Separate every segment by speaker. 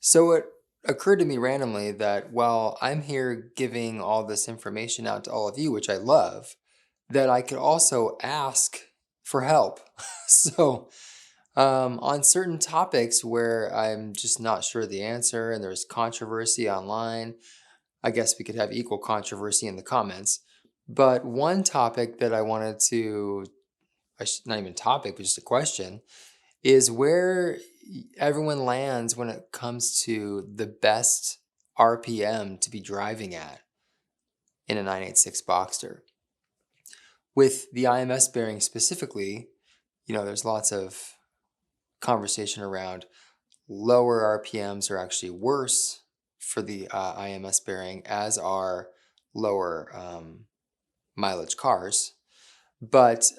Speaker 1: So it occurred to me randomly that while I'm here giving all this information out to all of you, which I love, that I could also ask for help. So, on certain topics where I'm just not sure the answer and there's controversy online, I guess we could have equal controversy in the comments. But one topic that I wanted to, not even a topic, but just a question, is where everyone lands when it comes to the best RPM to be driving at in a 986 Boxster. With the IMS bearing specifically, there's lots of conversation around lower RPMs are actually worse for the IMS bearing, as are lower mileage cars. But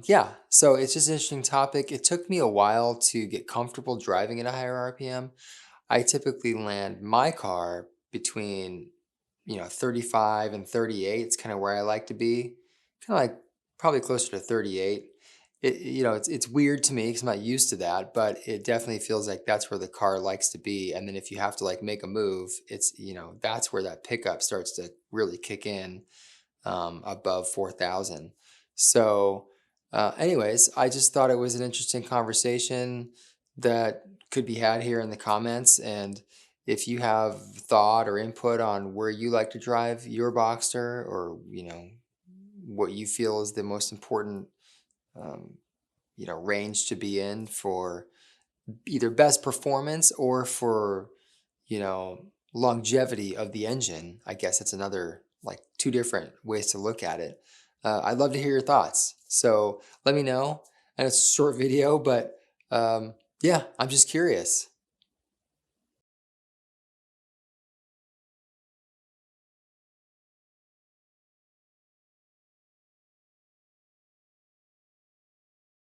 Speaker 1: yeah, so it's just an interesting topic. It took me a while to get comfortable driving at a higher RPM. I typically land my car between 35 and 38. It's kind of where I like to be. Kind of like probably closer to 38. It's weird to me because I'm not used to that, but it definitely feels like that's where the car likes to be. And then if you have to like make a move, that's where that pickup starts to really kick in above 4,000. So, anyways, I just thought it was an interesting conversation that could be had here in the comments. And if you have thought or input on where you like to drive your Boxster, or what you feel is the most important um, range to be in for either best performance or for longevity of the engine, I guess it's another, like, two different ways to look at it. I'd love to hear your thoughts. So let me know. And it's a short video, but yeah, I'm just curious.